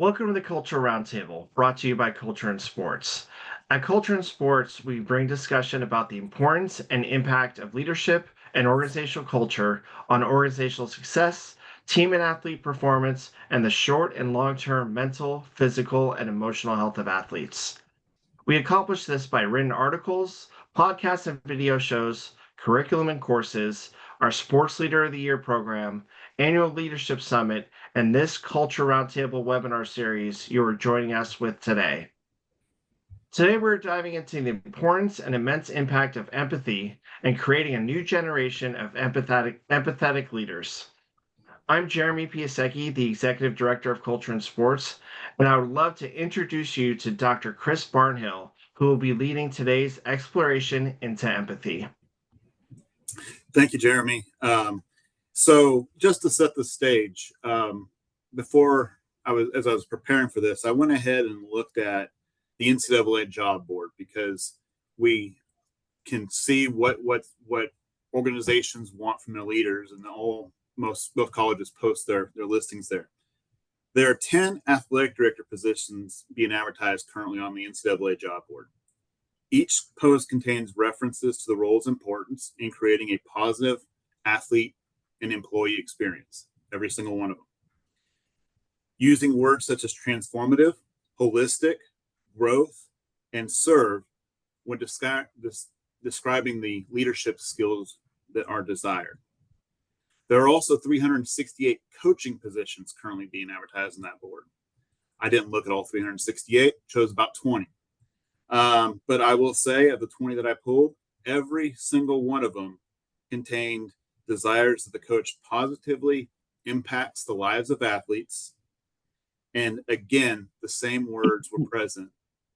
Welcome to the Culture Roundtable, brought to you by Culture and Sports. At Culture and Sports, we bring discussion about the importance and impact of leadership and organizational culture on organizational success, team and athlete performance, and the short and long term mental, physical, and emotional health of athletes. We accomplish this by written articles, podcasts and video shows, curriculum and courses, our Sports Leader of the Year program, annual leadership summit, and this Culture Roundtable webinar series you are joining us with today. Today, we're diving into the importance and immense impact of empathy and creating a new generation of empathetic leaders. I'm Jeremy Piasecki, the Executive Director of Culture and Sports, and I would love to introduce you to Dr. Chris Barnhill, who will be leading today's exploration into empathy. Thank you, Jeremy. So just to set the stage, before as I was preparing for this, I went ahead and looked at the NCAA job board because we can see what organizations want from their leaders, and most colleges post their listings there. There are 10 athletic director positions being advertised currently on the NCAA job board. Each post contains references to the role's importance in creating a positive athlete and employee experience, every single one of them. Using words such as transformative, holistic, growth, and serve when describing the leadership skills that are desired. There are also 368 coaching positions currently being advertised on that board. I didn't look at all 368, chose about 20. But I will say of the 20 that I pulled, every single one of them contained desires that the coach positively impacts the lives of athletes. And again, the same words were present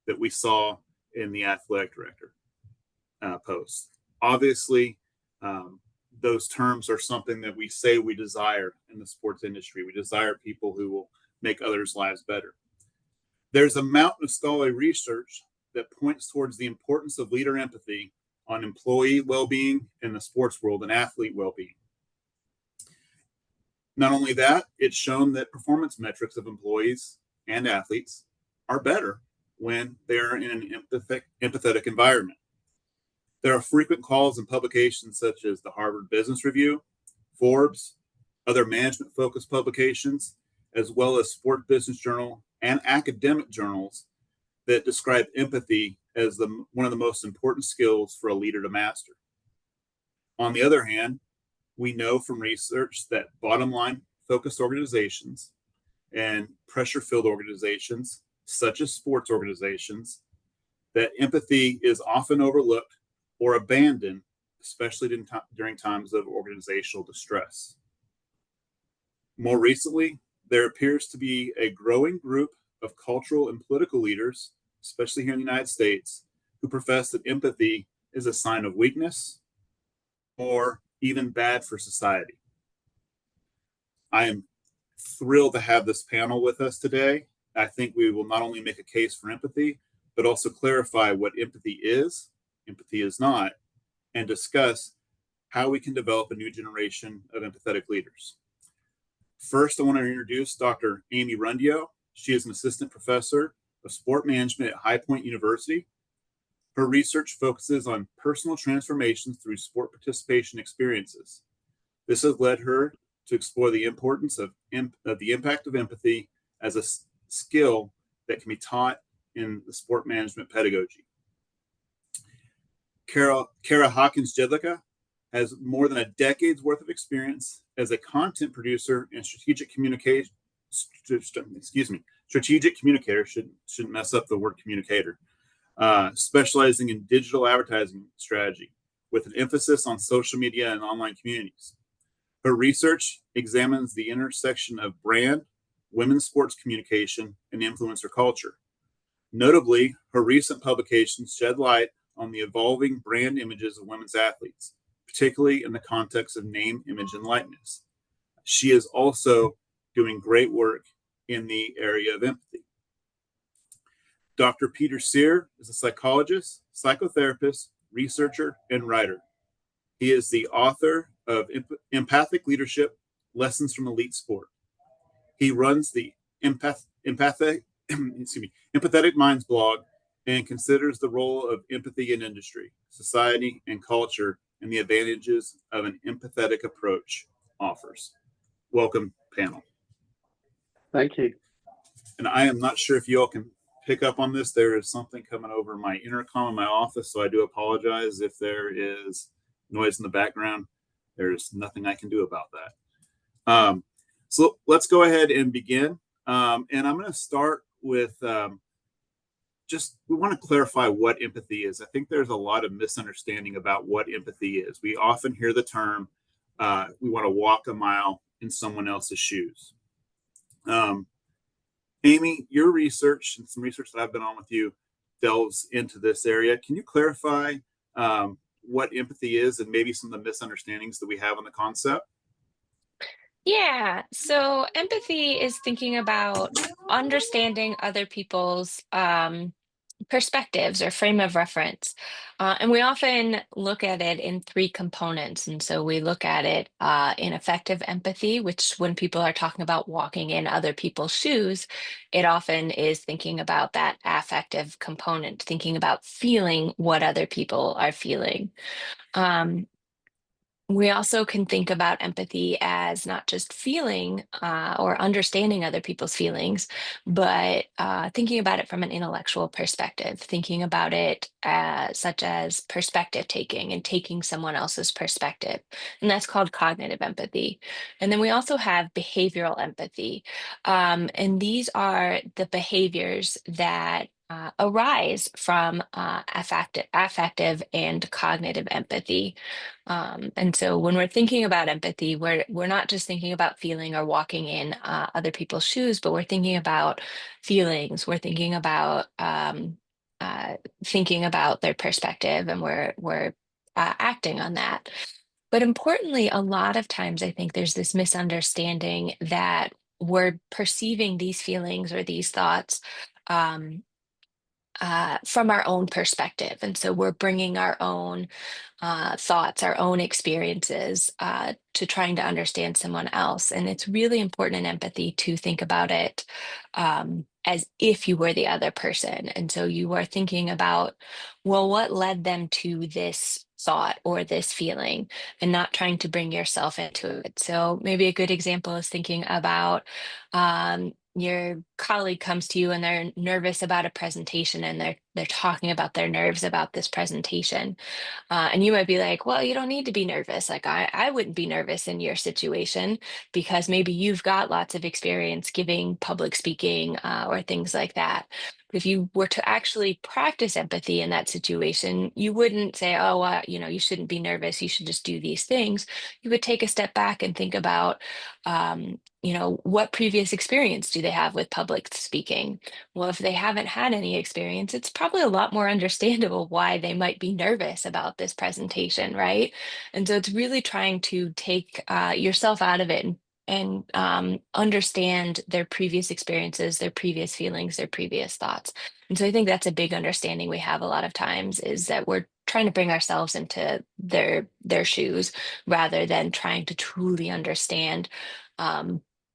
that we saw in the athletic director post. Obviously, those terms are something that we say we desire in the sports industry. We desire people who will make others' lives better. There's a mountain of scholarly research that points towards the importance of leader empathy on employee well-being in the sports world and athlete well-being. Not only that, it's shown that performance metrics of employees and athletes are better when they're in an empathetic environment. There are frequent calls in publications such as the Harvard Business Review, Forbes, other management-focused publications, as well as Sport Business Journal and academic journals that describe empathy as one of the most important skills for a leader to master. On the other hand, we know from research that bottom line focused organizations and pressure-filled organizations, such as sports organizations, that empathy is often overlooked or abandoned, especially during times of organizational distress. More recently, there appears to be a growing group of cultural and political leaders, especially here in the United States, who profess that empathy is a sign of weakness or even bad for society. I am thrilled to have this panel with us today. I think we will not only make a case for empathy, but also clarify what empathy is not, and discuss how we can develop a new generation of empathetic leaders. First, I want to introduce Dr. Amy Rundio. She is an assistant professor of sport management at High Point University. Her research focuses on personal transformations through sport participation experiences. This has led her to explore the importance of the impact of empathy as a skill that can be taught in the sport management pedagogy. Cara Hawkins-Jedlicka has more than a decade's worth of experience as a content producer and strategic communicator. Shouldn't mess up the word communicator. Specializing in digital advertising strategy with an emphasis on social media and online communities. Her research examines the intersection of brand, women's sports communication, and influencer culture. Notably, her recent publications shed light on the evolving brand images of women's athletes, particularly in the context of name, image, and likeness. She is also doing great work in the area of empathy. Dr. Peter Sear is a psychologist, psychotherapist, researcher, and writer. He is the author of Empathic Leadership, Lessons from Elite Sport. He runs the Empathic, excuse me, Empathetic Minds blog and considers the role of empathy in industry, society, and culture and the advantages of an empathetic approach offers. Welcome, panel. Thank you. And I am not sure if you all can pick up on this. There is something coming over my intercom in my office, so I do apologize if there is noise in the background. There's nothing I can do about that. So let's go ahead and begin. And I'm going to start with we want to clarify what empathy is. I think there's a lot of misunderstanding about what empathy is. We often hear the term, we want to walk a mile in someone else's shoes. Amy, your research and some research that I've been on with you delves into this area. Can you clarify what empathy is and maybe some of the misunderstandings that we have on the concept? Yeah, so empathy is thinking about understanding other people's perspectives or frame of reference. And we often look at it in three components. And so we look at it in affective empathy, which when people are talking about walking in other people's shoes, it often is thinking about that affective component, thinking about feeling what other people are feeling. We also can think about empathy as not just feeling or understanding other people's feelings, but thinking about it from an intellectual perspective, thinking about it such as perspective taking and taking someone else's perspective. And that's called cognitive empathy. And then we also have behavioral empathy. And these are the behaviors that arise from affective and cognitive empathy. And so when we're thinking about empathy, we're not just thinking about feeling or walking in other people's shoes, but we're thinking about feelings. We're thinking about their perspective, and we're acting on that. But importantly, a lot of times I think there's this misunderstanding that we're perceiving these feelings or these thoughts from our own perspective. And so we're bringing our own thoughts, our own experiences to trying to understand someone else. And it's really important in empathy to think about it as if you were the other person. And so you are thinking about, well, what led them to this thought or this feeling, and not trying to bring yourself into it. So maybe a good example is thinking about your colleague comes to you and they're nervous about a presentation, and they're talking about their nerves about this presentation. And you might be like, well, you don't need to be nervous. Like I wouldn't be nervous in your situation because maybe you've got lots of experience giving public speaking or things like that. If you were to actually practice empathy in that situation, you wouldn't say, oh, you shouldn't be nervous. You should just do these things. You would take a step back and think about, what previous experience do they have with public speaking? Well, if they haven't had any experience, it's probably a lot more understandable why they might be nervous about this presentation, right? And so it's really trying to take yourself out of it and understand their previous experiences, their previous feelings, their previous thoughts. And so I think that's a big understanding we have a lot of times, is that we're trying to bring ourselves into their shoes rather than trying to truly understand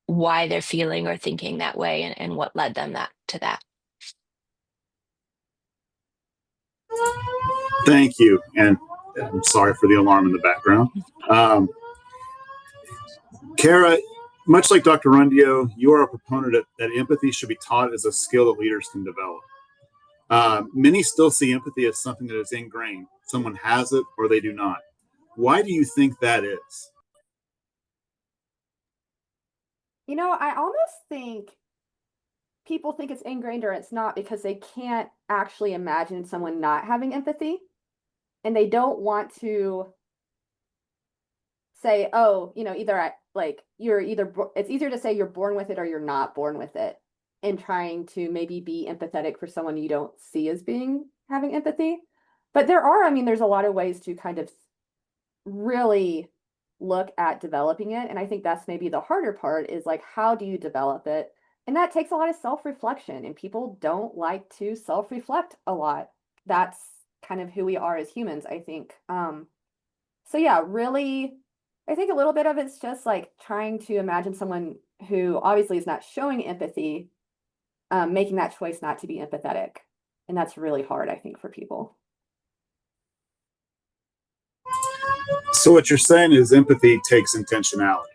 why they're feeling or thinking that way, and what led them to that. Thank you. And I'm sorry for the alarm in the background. Cara, much like Dr. Rundio, you are a proponent that empathy should be taught as a skill that leaders can develop. Many still see empathy as something that is ingrained. Someone has it or they do not. Why do you think that is? I almost think people think it's ingrained or it's not because they can't actually imagine someone not having empathy. And they don't want to say, oh, it's easier to say you're born with it or you're not born with it, and trying to maybe be empathetic for someone you don't see as having empathy. But there's a lot of ways to kind of really look at developing it. And I think that's maybe the harder part, is like, how do you develop it? And that takes a lot of self-reflection, and people don't like to self-reflect a lot. That's kind of who we are as humans, I think. So yeah, really, I think a little bit of it's just like trying to imagine someone who obviously is not showing empathy, making that choice not to be empathetic. And that's really hard, I think, for people. So what you're saying is empathy takes intentionality.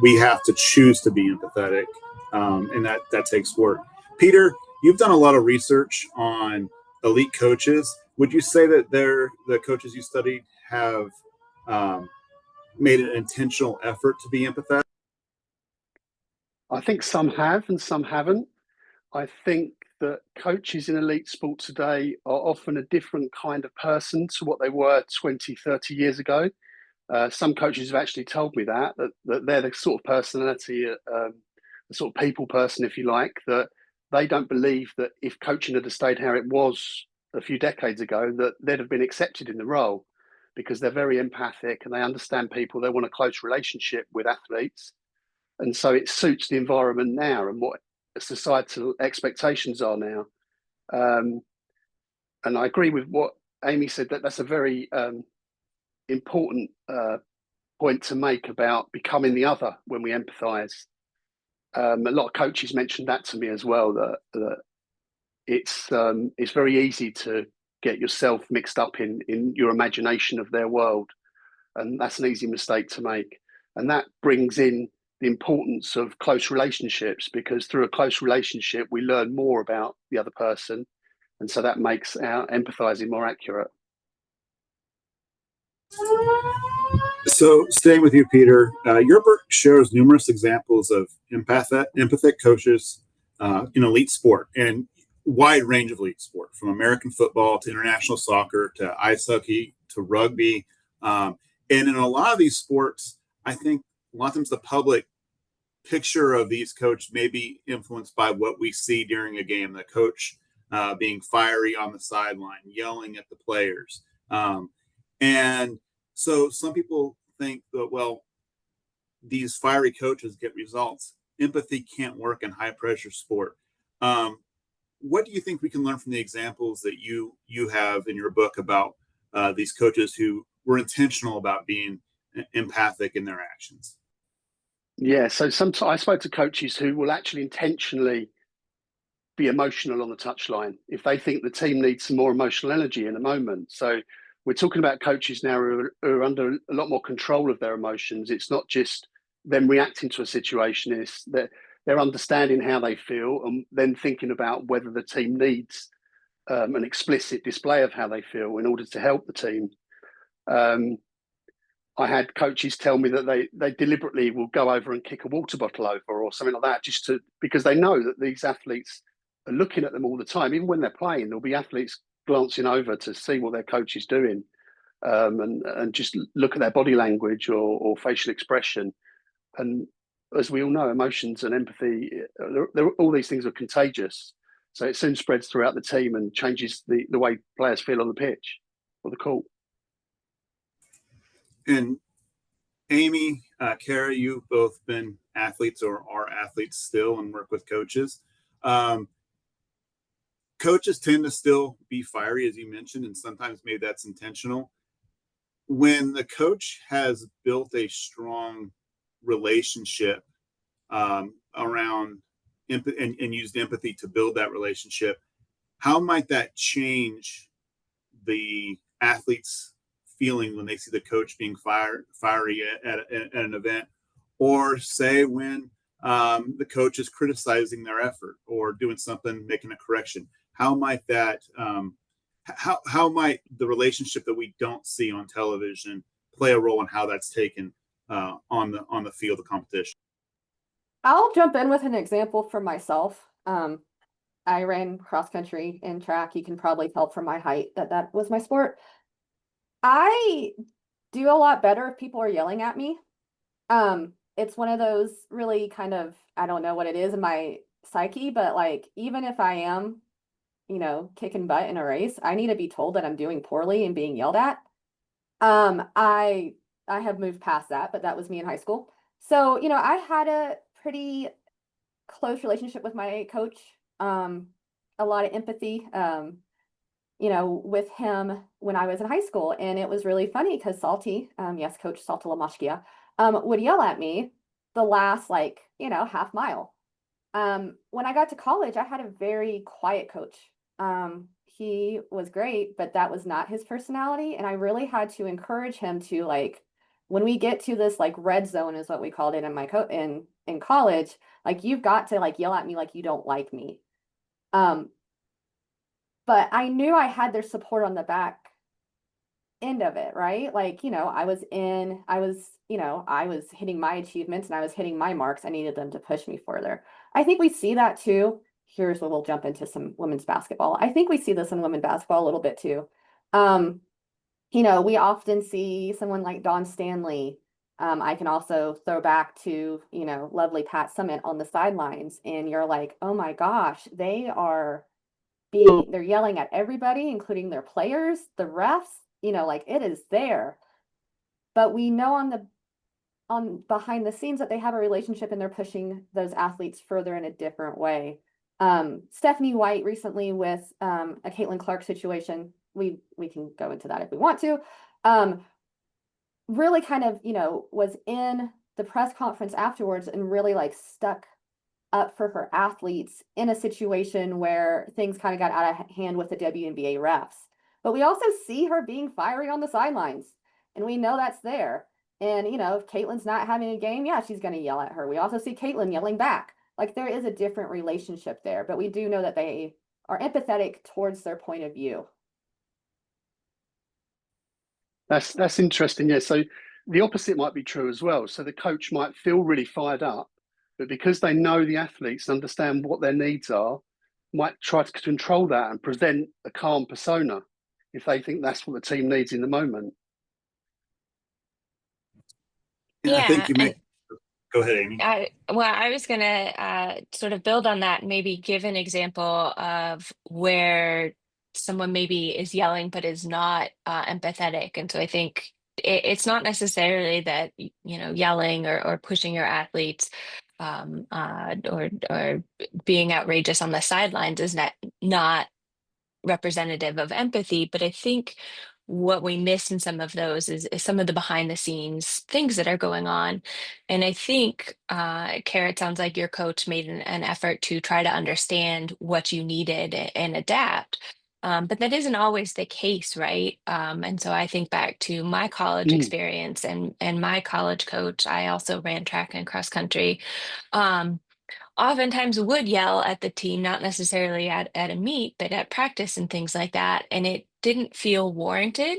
We have to choose to be empathetic, and that takes work. Peter, you've done a lot of research on elite coaches. Would you say that the coaches you studied have made an intentional effort to be empathetic? I think some have and some haven't. I think that coaches in elite sport today are often a different kind of person to what they were 20, 30 years ago. Some coaches have actually told me that they're the sort of personality, the sort of people person, if you like, that they don't believe that if coaching had stayed how it was a few decades ago, that they'd have been accepted in the role, because they're very empathic and they understand people. They want a close relationship with athletes. And so it suits the environment now and what societal expectations are now. And I agree with what Amy said, that's a very important point to make about becoming the other when we empathize. A lot of coaches mentioned that to me as well, that it's very easy to get yourself mixed up in your imagination of their world, and that's an easy mistake to make. And that brings in the importance of close relationships, because through a close relationship we learn more about the other person, and so that makes our empathizing more accurate. So, staying with you, Peter, your book shows numerous examples of empathic coaches in elite sport, and wide range of elite sport, from American football to international soccer to ice hockey to rugby. And in a lot of these sports, I think a lot of times the public picture of these coaches may be influenced by what we see during a game. The coach being fiery on the sideline, yelling at the players. And so some people think that, well, these fiery coaches get results. Empathy can't work in high pressure sport. What do you think we can learn from the examples that you have in your book about these coaches who were intentional about being empathic in their actions? Yeah, so sometimes I spoke to coaches who will actually intentionally be emotional on the touchline if they think the team needs some more emotional energy in a moment. So we're talking about coaches now who are under a lot more control of their emotions. It's not just them reacting to a situation, it's that they're understanding how they feel and then thinking about whether the team needs an explicit display of how they feel in order to help the team. I had coaches tell me that they deliberately will go over and kick a water bottle over or something like that, because they know that these athletes are looking at them all the time. Even when they're playing, there'll be athletes glancing over to see what their coach is doing, and just look at their body language or facial expression. And as we all know, emotions and empathy, all these things are contagious. So it soon spreads throughout the team and changes the way players feel on the pitch or the court. And Amy, Cara, you've both been athletes or are athletes still and work with coaches. Coaches tend to still be fiery, as you mentioned, and sometimes maybe that's intentional. When the coach has built a strong relationship around and used empathy to build that relationship, how might that change the athlete's feeling when they see the coach being fiery at an event, or say when the coach is criticizing their effort or doing something, making a correction? How might that how might the relationship that we don't see on television play a role in how that's taken on the field of competition? I'll jump in with an example for myself. I ran cross country and track. You can probably tell from my height that was my sport. I do a lot better if people are yelling at me. It's one of those really kind of, I don't know what it is in my psyche, but like, even if I am, kicking butt in a race, I need to be told that I'm doing poorly and being yelled at. I have moved past that, but that was me in high school. So, I had a pretty close relationship with my coach. A lot of empathy, with him when I was in high school. And it was really funny because Salty, yes, Coach Salty Lamashkia, would yell at me the last half mile. When I got to college, I had a very quiet coach. He was great, but that was not his personality. And I really had to encourage him to, like, when we get to this like red zone is what we called it in my in college, like you've got to like yell at me like you don't like me. Um, but I knew I had their support on the back end of it, right? Like, I was hitting my achievements and I was hitting my marks. I needed them to push me further. I think we see that too. Here's where we'll jump into some women's basketball. I think we see this in women's basketball a little bit too. We often see someone like Dawn Stanley. I can also throw back to, lovely Pat Summitt on the sidelines, and you're like, oh my gosh, they're yelling at everybody, including their players, the refs, like it is there. But we know on behind the scenes that they have a relationship and they're pushing those athletes further in a different way. Stephanie White recently with a Caitlin Clark situation, we can go into that if we want to, really kind of, was in the press conference afterwards and really like stuck up for her athletes in a situation where things kind of got out of hand with the WNBA refs. But we also see her being fiery on the sidelines, and we know that's there. And, if Caitlin's not having a game, yeah, she's going to yell at her. We also see Caitlin yelling back. Like there is a different relationship there, but we do know that they are empathetic towards their point of view. That's interesting. Yeah. So the opposite might be true as well. So the coach might feel really fired up, but because they know the athletes, understand what their needs are, might try to control that and present a calm persona if they think that's what the team needs in the moment. Yeah, I Yeah, think you and make. Go ahead, Amy. I was gonna sort of build on that and maybe give an example of where someone maybe is yelling but is not empathetic. And so I think it's not necessarily that yelling or pushing your athletes or being outrageous on the sidelines is not representative of empathy, but I think what we miss in some of those is some of the behind the scenes things that are going on. And I think, Cara, it sounds like your coach made an effort to try to understand what you needed and adapt. But that isn't always the case, right? And so I think back to my college experience and my college coach. I also ran track and cross country. Um, Oftentimes would yell at the team, not necessarily at a meet, but at practice and things like that. And it didn't feel warranted,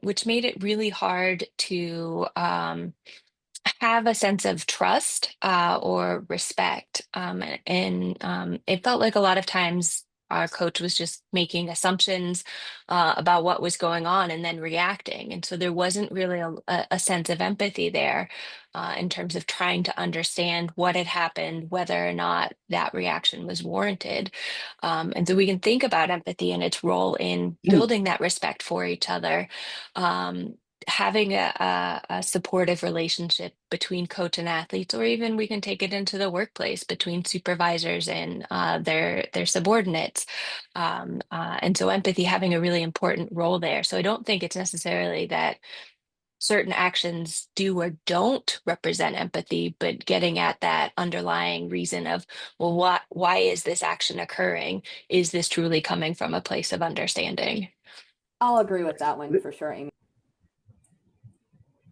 which made it really hard to have a sense of trust or respect. And it felt like a lot of times our coach was just making assumptions about what was going on and then reacting. And so there wasn't really a sense of empathy there in terms of trying to understand what had happened, whether or not that reaction was warranted. And so we can think about empathy and its role in building that respect for each other. Having a supportive relationship between coach and athletes, or even we can take it into the workplace between supervisors and their subordinates. And so empathy having a really important role there. So I don't think it's necessarily that certain actions do or don't represent empathy, but getting at that underlying reason of, well, why is this action occurring? Is this truly coming from a place of understanding? I'll agree with that one for sure, Amy.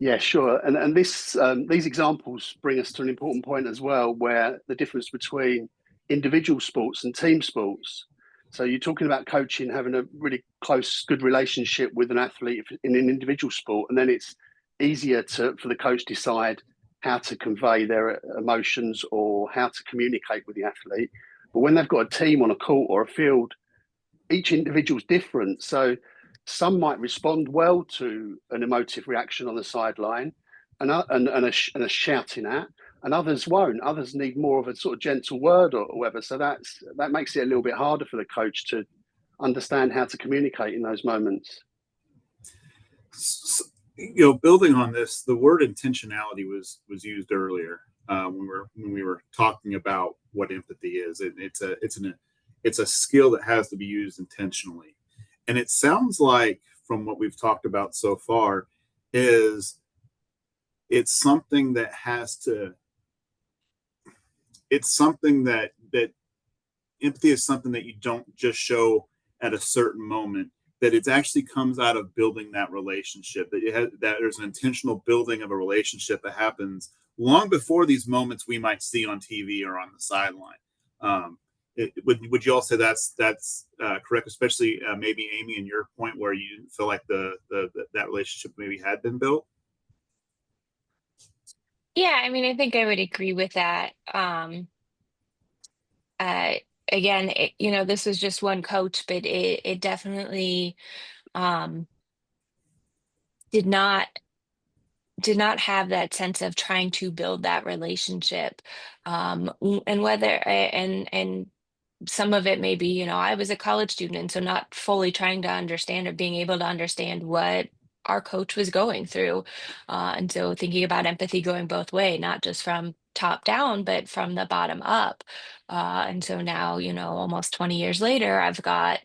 Yeah, sure. And these examples bring us to an important point as well, where the difference between individual sports and team sports. So you're talking about coaching, having a really close, good relationship with an athlete in an individual sport, and then it's easier for the coach to decide how to convey their emotions or how to communicate with the athlete. But when they've got a team on a court or a field, each individual's different. So some might respond well to an emotive reaction on the sideline and a shouting at, and others won't. Others need more of a sort of gentle word or whatever. So that makes it a little bit harder for the coach to understand how to communicate in those moments. So, building on this, the word intentionality was used earlier when we were talking about what empathy is. It's a skill that has to be used intentionally. And it sounds like from what we've talked about so far is it's something that has to, it's something that empathy is something that you don't just show at a certain moment, that it actually comes out of building that relationship, that there's an intentional building of a relationship that happens long before these moments we might see on TV or on the sideline. Would you all say that's correct, especially maybe Amy, in your point where you didn't feel like that relationship maybe had been built? Yeah, I mean, I think I would agree with that. Uh, Again, this was just one coach, but it definitely um, did not have that sense of trying to build that relationship, and and some of it may be, I was a college student, and so not fully trying to understand or being able to understand what our coach was going through. And so thinking about empathy going both way, not just from top down, but from the bottom up. And so now, almost 20 years later, I've got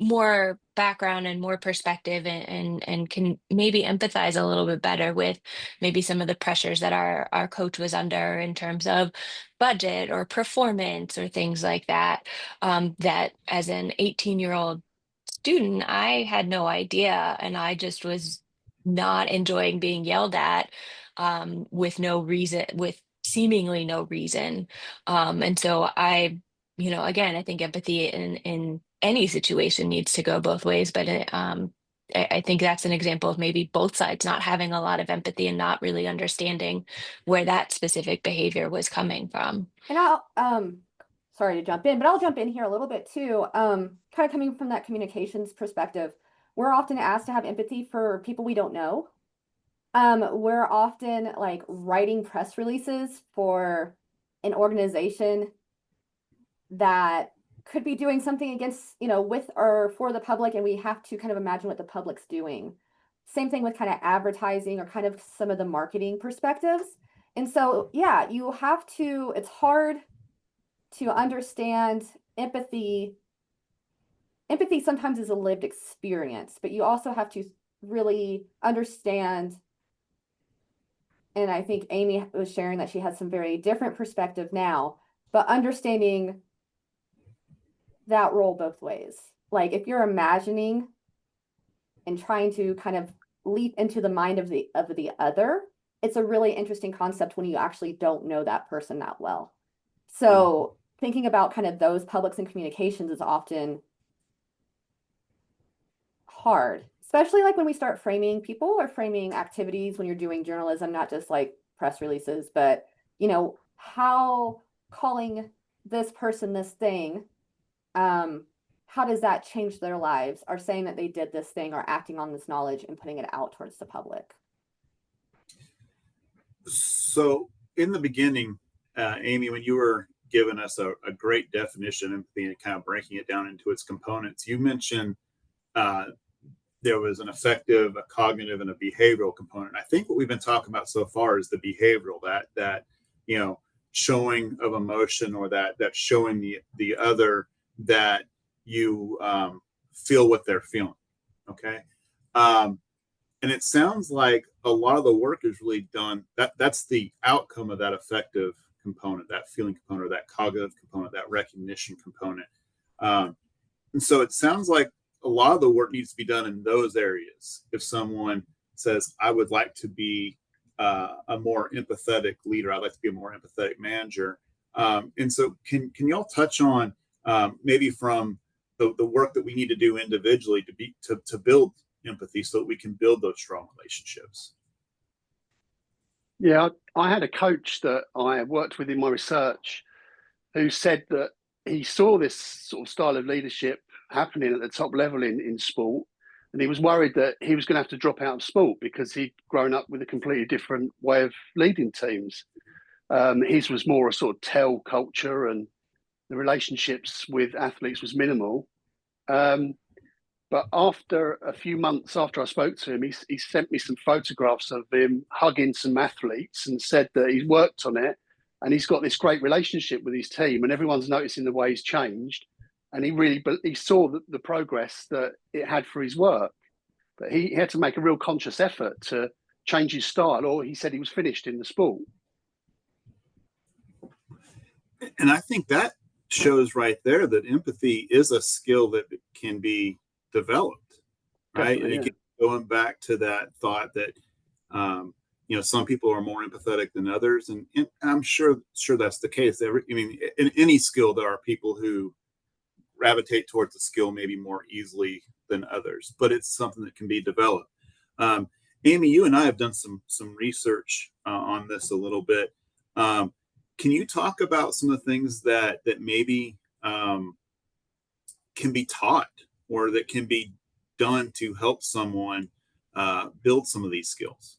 more background and more perspective, and can maybe empathize a little bit better with maybe some of the pressures that our coach was under in terms of budget or performance or things like that, that as an 18-year-old student I had no idea, and I just was not enjoying being yelled at, with no reason, with seemingly no reason. And so again, I think empathy in any situation needs to go both ways, but I think that's an example of maybe both sides not having a lot of empathy and not really understanding where that specific behavior was coming from. And I'll sorry to jump in, but I'll jump in here a little bit too. Kind of coming from that communications perspective, we're often asked to have empathy for people we don't know. We're often like writing press releases for an organization that could be doing something against, with or for the public, and we have to kind of imagine what the public's doing. Same thing with kind of advertising or kind of some of the marketing perspectives. And so, yeah, it's hard to understand empathy. Empathy sometimes is a lived experience, but you also have to really understand. And I think Amy was sharing that she has some very different perspective now, but understanding that role both ways. Like if you're imagining and trying to kind of leap into the mind of the other, it's a really interesting concept when you actually don't know that person that well. So thinking about kind of those publics and communications is often hard, especially like when we start framing people or framing activities when you're doing journalism, not just like press releases, but how calling this person this thing, how does that change their lives, or saying that they did this thing or acting on this knowledge and putting it out towards the public? So in the beginning, Amy, when you were giving us a great definition of empathy and kind of breaking it down into its components, you mentioned there was an affective, a cognitive, and a behavioral component. I think what we've been talking about so far is the behavioral, that showing of emotion, or that showing the other that you feel what they're feeling. Okay. And it sounds like a lot of the work is really done. That's the outcome of that affective component, that feeling component, or that cognitive component, that recognition component. And so it sounds like a lot of the work needs to be done in those areas. If someone says, I would like to be a more empathetic leader, I'd like to be a more empathetic manager. And so can y'all touch on maybe from the work that we need to do individually to build empathy so that we can build those strong relationships? Yeah, I had a coach that I worked with in my research who said that he saw this sort of style of leadership happening at the top level in sport, and he was worried that he was going to have to drop out of sport because he'd grown up with a completely different way of leading teams. His was more a sort of tell culture, and the relationships with athletes was minimal. But after a few months after I spoke to him, he sent me some photographs of him hugging some athletes and said that he's worked on it and he's got this great relationship with his team, and everyone's noticing the way he's changed. And he saw the progress that it had for his work. But he had to make a real conscious effort to change his style, or he said he was finished in the sport. And I think that shows right there that empathy is a skill that can be developed, right? Definitely, And again, going back to that thought that some people are more empathetic than others, and I'm sure that's the case. In any skill, there are people who gravitate towards the skill maybe more easily than others, but it's something that can be developed. Amy, you and I have done some research on this a little bit. Can you talk about some of the things that maybe can be taught or that can be done to help someone build some of these skills?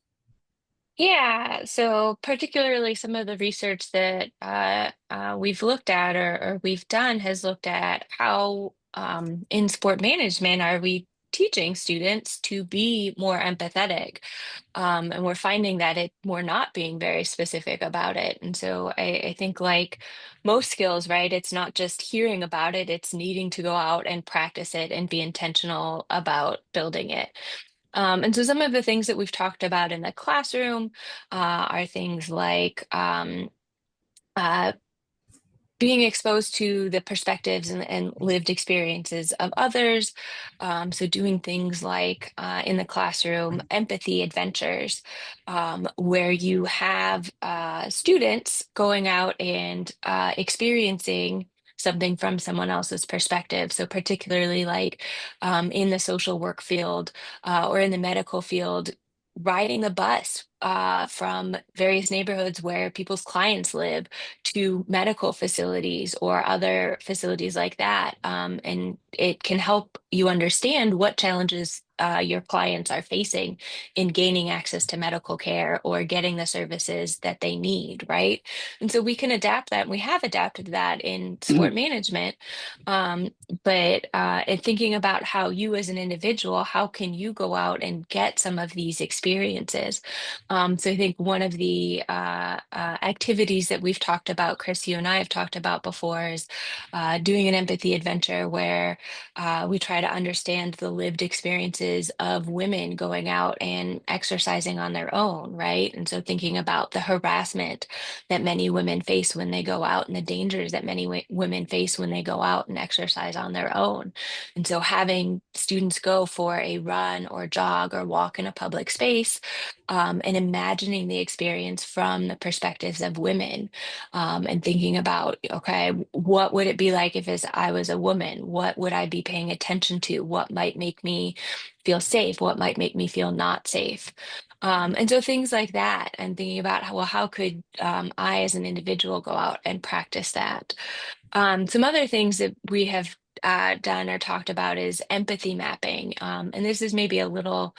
Yeah, so particularly some of the research that we've looked at or we've done has looked at how in sport management are we teaching students to be more empathetic. And we're finding that we're not being very specific about it. And so I think like most skills, right, it's not just hearing about it, it's needing to go out and practice it and be intentional about building it. And so some of the things that we've talked about in the classroom are things like uh, being exposed to the perspectives and lived experiences of others. So doing things like in the classroom, empathy adventures, where you have students going out and experiencing something from someone else's perspective. So particularly like in the social work field or in the medical field, riding the bus from various neighborhoods where people's clients live to medical facilities or other facilities like that. And it can help you understand what challenges your clients are facing in gaining access to medical care or getting the services that they need, right? And so we can adapt that. And we have adapted that in sport management. Um, but in thinking about how you as an individual, how can you go out and get some of these experiences? So I think one of the activities that we've talked about, Chris, you and I have talked about before, is doing an empathy adventure where we try to understand the lived experiences of women going out and exercising on their own, right? And so thinking about the harassment that many women face when they go out and the dangers that many women face when they go out and exercise on their own. And so having students go for a run or jog or walk in a public space and imagining the experience from the perspectives of women and thinking about, okay, what would it be like if I was a woman? What would I be paying attention to? What might make me feel safe? What might make me feel not safe? And so things like that, and thinking about how could I as an individual go out and practice that? Some other things that we have done or talked about is empathy mapping. And this is maybe a little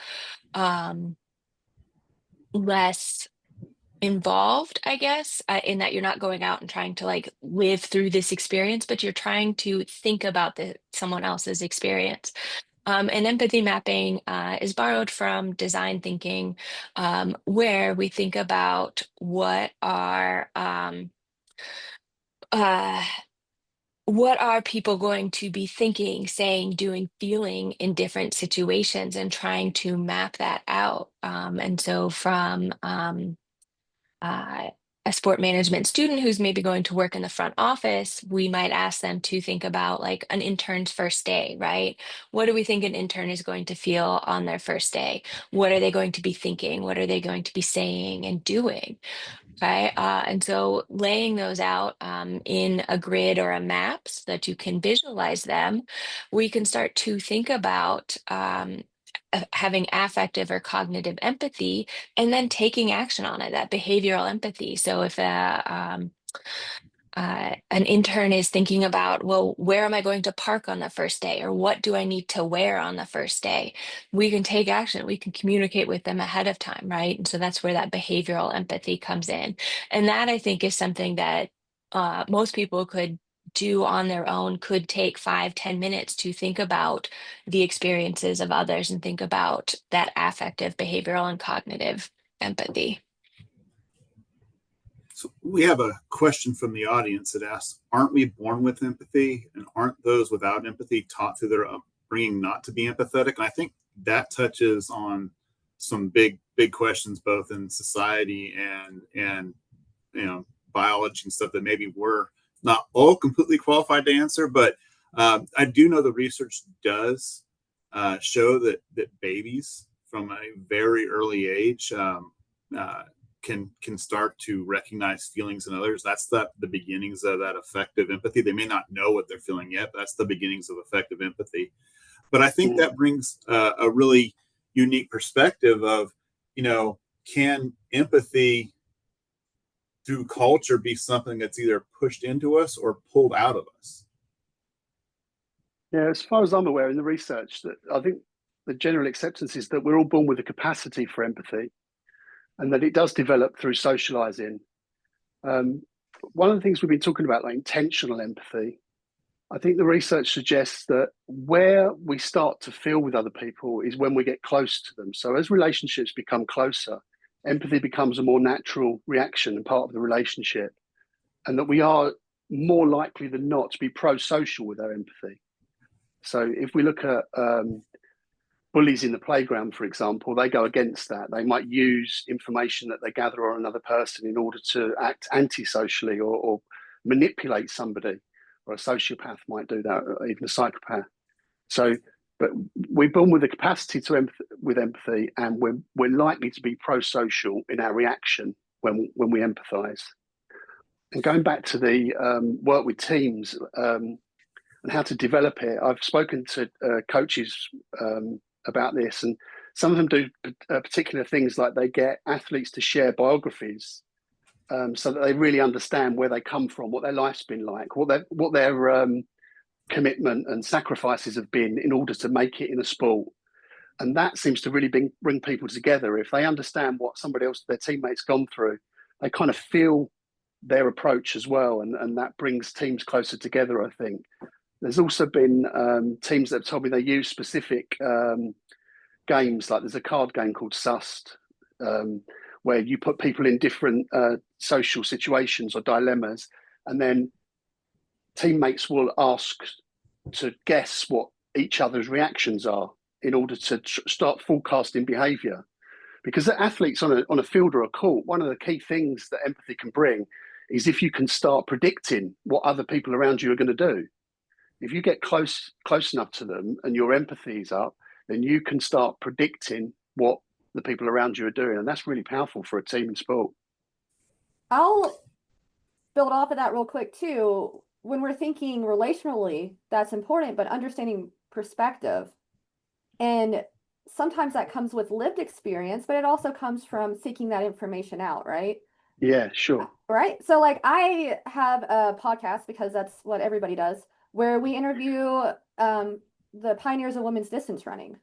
less involved, I guess, in that you're not going out and trying to like live through this experience, but you're trying to think about someone else's experience. And empathy mapping is borrowed from design thinking, where we think about uh, what are people going to be thinking, saying, doing, feeling in different situations, and trying to map that out. And so from uh, a sport management student who's maybe going to work in the front office, we might ask them to think about like an intern's first day, right? What do we think an intern is going to feel on their first day? What are they going to be thinking? What are they going to be saying and doing? Okay. And so laying those out in a grid or a map so that you can visualize them, we can start to think about having affective or cognitive empathy and then taking action on it, that behavioral empathy. So if an intern is thinking about, well, where am I going to park on the first day? Or what do I need to wear on the first day? We can take action. We can communicate with them ahead of time, right? And so that's where that behavioral empathy comes in. And that I think is something that most people could do on their own, could take 5-10 minutes to think about the experiences of others and think about that affective, behavioral, and cognitive empathy. So we have a question from the audience that asks, aren't we born with empathy, and aren't those without empathy taught through their upbringing not to be empathetic? And I think that touches on some big questions, both in society and biology and stuff, that maybe we're not all completely qualified to answer, but I do know the research does show that babies from a very early age can start to recognize feelings in others. That's the beginnings of that effective empathy. They may not know what they're feeling yet, but that's the beginnings of effective empathy. But I think that brings a really unique perspective of, can empathy through culture be something that's either pushed into us or pulled out of us? Yeah, as far as I'm aware in the research, that I think the general acceptance is that we're all born with a capacity for empathy, and that it does develop through socializing. One of the things we've been talking about, like intentional empathy, I think the research suggests that where we start to feel with other people is when we get close to them. So as relationships become closer, empathy becomes a more natural reaction and part of the relationship, and that we are more likely than not to be pro-social with our empathy. So if we look at bullies in the playground, for example, they go against that. They might use information that they gather on another person in order to act antisocially or manipulate somebody, or a sociopath might do that, or even a psychopath. So, but we're born with the capacity to with empathy, and we're likely to be pro-social in our reaction when we empathise. And going back to the work with teams and how to develop it, I've spoken to coaches about this, and some of them do particular things, like they get athletes to share biographies so that they really understand where they come from, what their life's been like, what their commitment and sacrifices have been in order to make it in a sport. And that seems to really bring people together. If they understand what somebody else, their teammates, gone through, they kind of feel their approach as well, and that brings teams closer together, I think. There's also been teams that have told me they use specific games, like there's a card game called Sust, where you put people in different social situations or dilemmas, and then teammates will ask to guess what each other's reactions are in order to start forecasting behaviour. Because the athletes on a field or a court, one of the key things that empathy can bring is if you can start predicting what other people around you are going to do. If you get close enough to them and your empathy is up, then you can start predicting what the people around you are doing. And that's really powerful for a team in sport. I'll build off of that real quick too. When we're thinking relationally, that's important, but understanding perspective. And sometimes that comes with lived experience, but it also comes from seeking that information out, right? Yeah, sure. Right. So like I have a podcast, because that's what everybody does, where we interview the pioneers of women's distance running.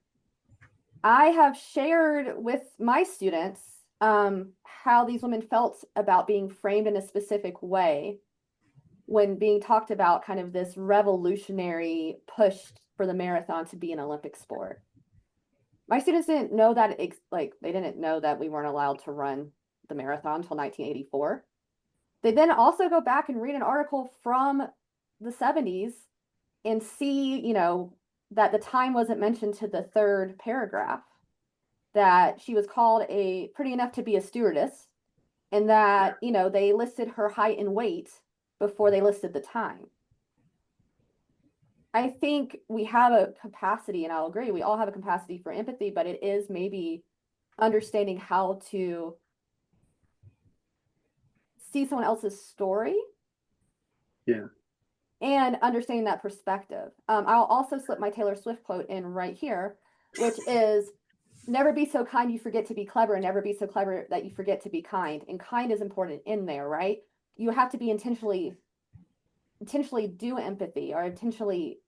I have shared with my students how these women felt about being framed in a specific way when being talked about kind of this revolutionary push for the marathon to be an Olympic sport. My students didn't know that, they didn't know that we weren't allowed to run the marathon until 1984. They then also go back and read an article from the 70s and see, that the time wasn't mentioned to the third paragraph, that she was called pretty enough to be a stewardess, and that, they listed her height and weight before they listed the time. I think we have a capacity, and I'll agree, we all have a capacity for empathy, but it is maybe understanding how to see someone else's story. Yeah. And understanding that perspective. I'll also slip my Taylor Swift quote in right here, which is, never be so kind you forget to be clever, and never be so clever that you forget to be kind. And kind is important in there, right? You have to be intentionally do empathy, or intentionally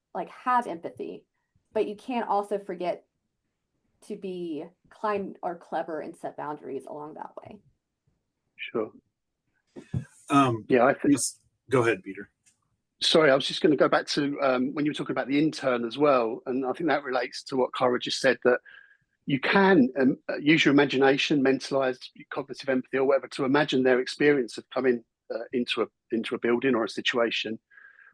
have empathy, but you can't also forget to be kind or clever and set boundaries along that way. Sure. Yeah, go ahead, Peter. Sorry, I was just going to go back to when you were talking about the intern as well, and I think that relates to what Cara just said, that you can use your imagination, mentalize cognitive empathy or whatever, to imagine their experience of coming into a building or a situation.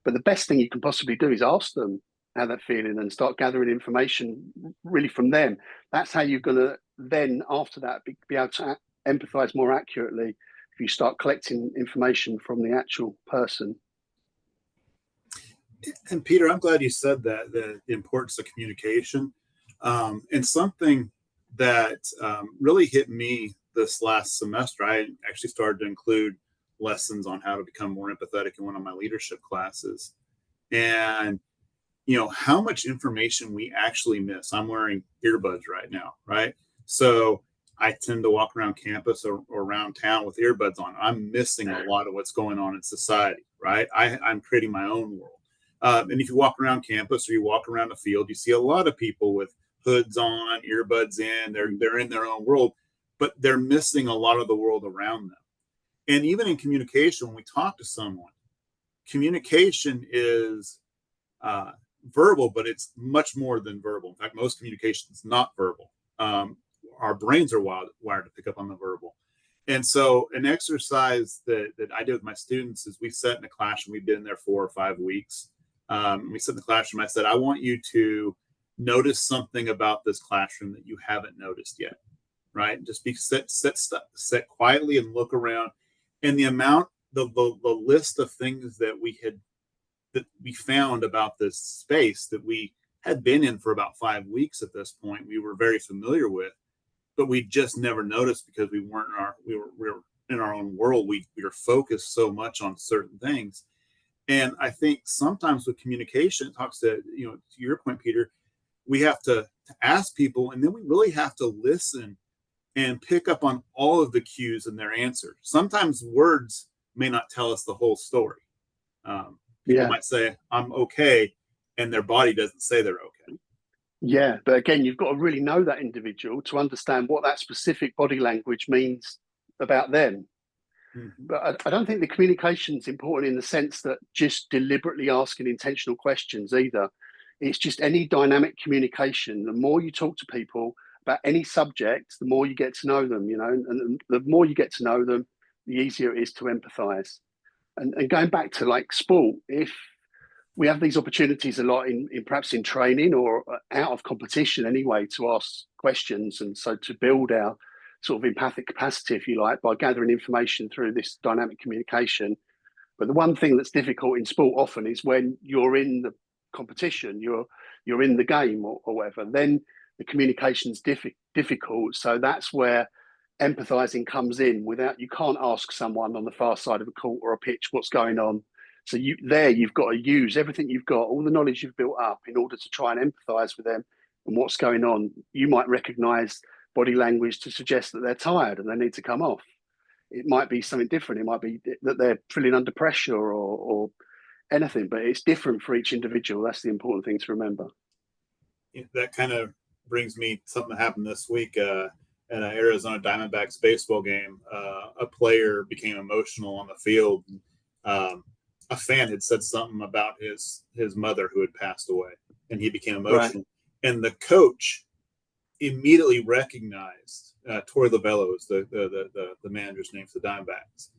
But the best thing you can possibly do is ask them how they're feeling and start gathering information really from them. That's how you're going to then, after that, be able to empathize more accurately if you start collecting information from the actual person. And Peter, I'm glad you said that, the importance of communication. And something that really hit me this last semester, I actually started to include lessons on how to become more empathetic in one of my leadership classes. And, how much information we actually miss. I'm wearing earbuds right now, right? So I tend to walk around campus or around town with earbuds on. I'm missing a lot of what's going on in society, right? I'm creating my own world. And if you walk around campus or you walk around the field, you see a lot of people with hoods on, earbuds in. They're in their own world, but they're missing a lot of the world around them. And even in communication, when we talk to someone, communication is verbal, but it's much more than verbal. In fact, most communication is not verbal. Our brains are wired to pick up on the verbal. And so an exercise that I did with my students is we sat in a classroom. We've been there 4 or 5 weeks. We sat in the classroom. I said, I want you to notice something about this classroom that you haven't noticed yet, right? Just sit quietly and look around. And the list of things that we found about this space that we had been in for about 5 weeks at this point, we were very familiar with, but we just never noticed because we were in our own world. We were focused so much on certain things. And I think sometimes with communication, it talks to your point, Peter, we have to ask people, and then we really have to listen and pick up on all of the cues in their answer. Sometimes words may not tell us the whole story. People might say, I'm okay, and their body doesn't say they're okay. Yeah, but again, you've got to really know that individual to understand what that specific body language means about them. Mm-hmm. But I don't think the communication is important in the sense that just deliberately asking intentional questions either. It's just any dynamic communication. The more you talk to people about any subject, the more you get to know them, and the more you get to know them, the easier it is to empathize. And going back to like sport, if we have these opportunities a lot in perhaps in training or out of competition anyway to ask questions, and so to build our sort of empathic capacity, if you like, by gathering information through this dynamic communication. But the one thing that's difficult in sport often is when you're in the competition, you're in the game or whatever, then the communication's difficult. So that's where empathizing comes in. You can't ask someone on the far side of a court or a pitch what's going on. So you've got to use everything you've got, all the knowledge you've built up, in order to try and empathize with them and what's going on. You might recognize body language to suggest that they're tired and they need to come off. It might be something different. It might be that they're feeling under pressure or anything, but it's different for each individual. That's the important thing to remember. That kind of brings me something that happened this week at an Arizona Diamondbacks baseball game. A player became emotional on the field. A fan had said something about his mother who had passed away, and he became emotional. Right. And the coach immediately recognized Torey Lovello is the manager's name for the Diamondbacks.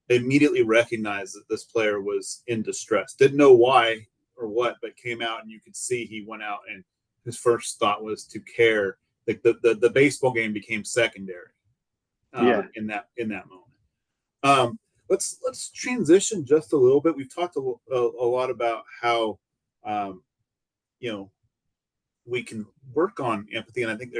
They immediately recognized that this player was in distress. Didn't know why or what, but came out, and you could see he went out, and his first thought was to care. The baseball game became secondary in that moment. Let's transition just a little bit. We've talked a lot about how we can work on empathy, and I think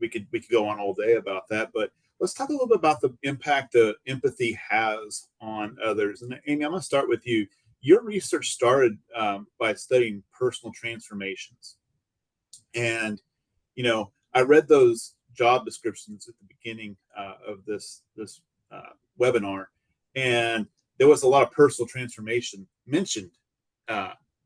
we could go on all day about that, but let's talk a little bit about the impact that empathy has on others. And Amy, I'm going to start with you. Your research started by studying personal transformations, and I read those job descriptions at the beginning of this webinar, and there was a lot of personal transformation mentioned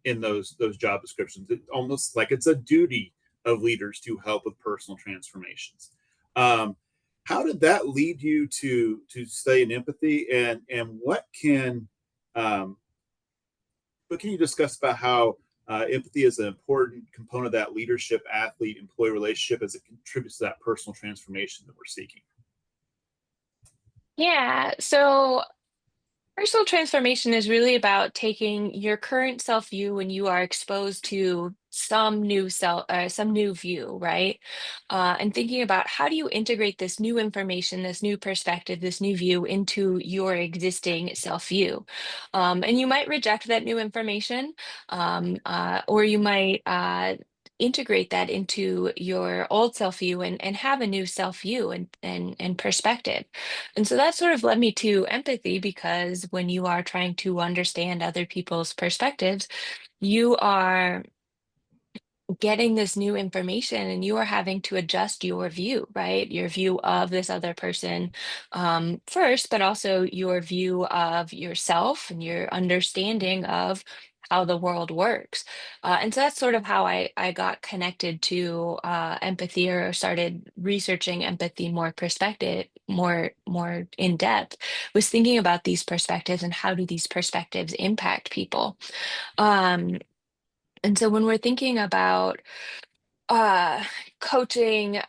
in those job descriptions. It's almost like it's a duty of leaders to help with personal transformations. How did that lead you to study in empathy, and what can you discuss about how empathy is an important component of that leadership, athlete, employee relationship as it contributes to that personal transformation that we're seeking? Yeah, so Personal transformation is really about taking your current self view when you are exposed to some new view, right? And thinking about how do you integrate this new information, this new perspective, this new view into your existing self view. And you might reject that new information, or you might integrate that into your old self view and have a new self view and perspective. And so that sort of led me to empathy because when you are trying to understand other people's perspectives, you are getting this new information and you are having to adjust your view, right? Your view of this other person first, but also your view of yourself and your understanding of how the world works. And so that's sort of how I got connected to empathy or started researching empathy more in depth, was thinking about these perspectives and how do these perspectives impact people. Um, and so when we're thinking about uh coaching,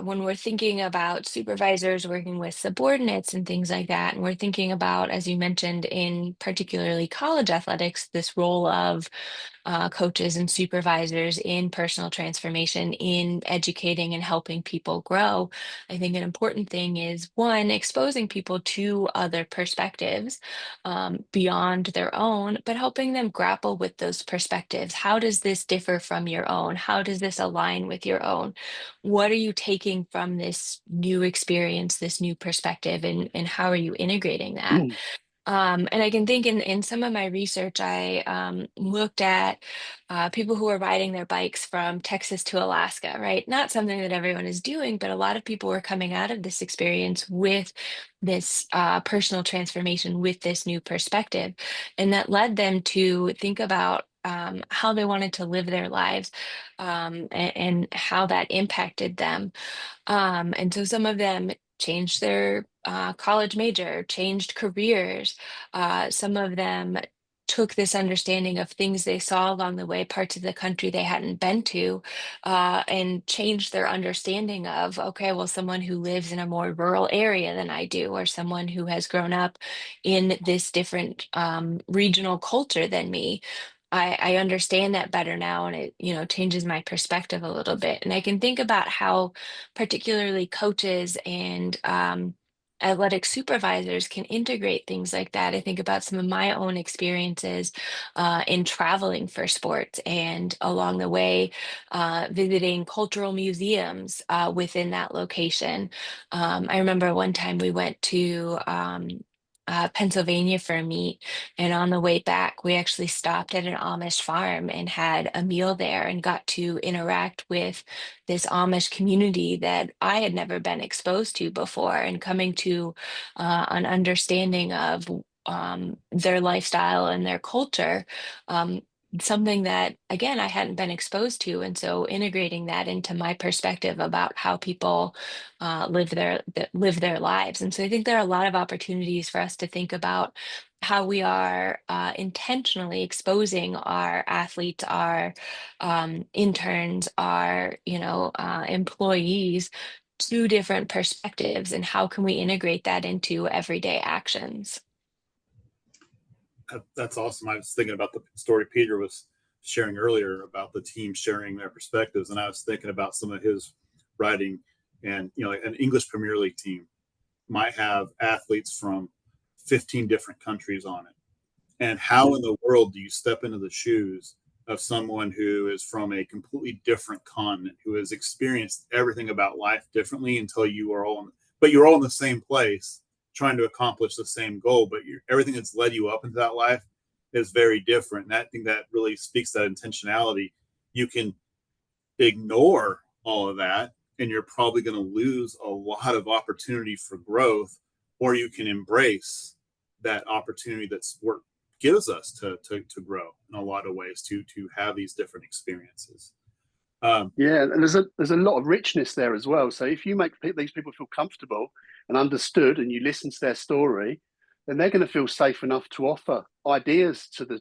when we're thinking about supervisors working with subordinates and things like that, and we're thinking about, as you mentioned, in particularly college athletics, this role of coaches and supervisors in personal transformation, in educating and helping people grow. I think an important thing is one, exposing people to other perspectives beyond their own, but helping them grapple with those perspectives. How does this differ from your own? How does this align with your own? What are you taking from this new experience, this new perspective, and how are you integrating that? And I can think in some of my research, I looked at people who are riding their bikes from Texas to Alaska, right? Not something that everyone is doing, but a lot of people were coming out of this experience with this personal transformation, with this new perspective. And that led them to think about how they wanted to live their lives and how that impacted them. And so some of them changed their college major, changed careers. Some of them took this understanding of things they saw along the way, parts of the country they hadn't been to, and changed their understanding of, okay, well, someone who lives in a more rural area than I do, or someone who has grown up in this different regional culture than me. I understand that better now, and it, changes my perspective a little bit. And I can think about how particularly coaches and athletic supervisors can integrate things like that. I think about some of my own experiences in traveling for sports and along the way visiting cultural museums within that location. I remember one time we went to Pennsylvania for a meet, and on the way back, we actually stopped at an Amish farm and had a meal there and got to interact with this Amish community that I had never been exposed to before, and coming to an understanding of their lifestyle and their culture. Something that, again, I hadn't been exposed to. And so integrating that into my perspective about how people live their lives. And so I think there are a lot of opportunities for us to think about how we are intentionally exposing our athletes, our interns, our employees to different perspectives, and how can we integrate that into everyday actions. That's awesome. I was thinking about the story Peter was sharing earlier about the team sharing their perspectives, and I was thinking about some of his writing. And like an English Premier League team might have athletes from 15 different countries on it. And how in the world do you step into the shoes of someone who is from a completely different continent, who has experienced everything about life differently until you're all in the same place trying to accomplish the same goal, but everything that's led you up into that life is very different. And I think that really speaks to that intentionality. You can ignore all of that, and you're probably going to lose a lot of opportunity for growth, or you can embrace that opportunity that sport gives us to grow in a lot of ways, to have these different experiences. Yeah, and there's a lot of richness there as well. So if you make these people feel comfortable and understood, and you listen to their story, then they're going to feel safe enough to offer ideas to the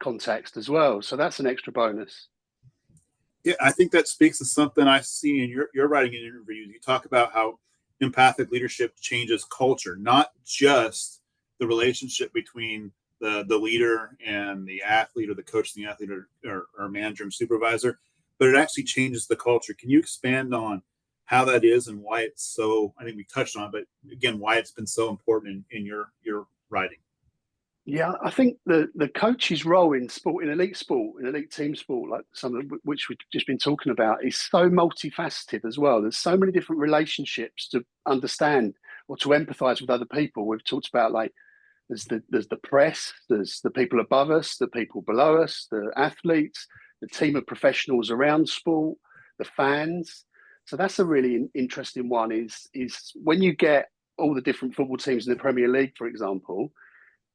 context as well. So that's an extra bonus. Yeah, I think that speaks to something I see in your writing and interviews. You talk about how empathic leadership changes culture, not just the relationship between the leader and the athlete, or the coach and the athlete, or manager and supervisor, but it actually changes the culture. Can you expand on how that is and why it's so, I think we touched on it, but again, why it's been so important in your writing? Yeah, I think the coach's role in sport, in elite team sport, like some of which we've just been talking about, is so multifaceted as well. There's so many different relationships to understand or to empathize with other people. We've talked about, like, there's the press, there's the people above us, the people below us, the athletes, the team of professionals around sport, the fans. So that's a really interesting one. Is when you get all the different football teams in the Premier League, for example.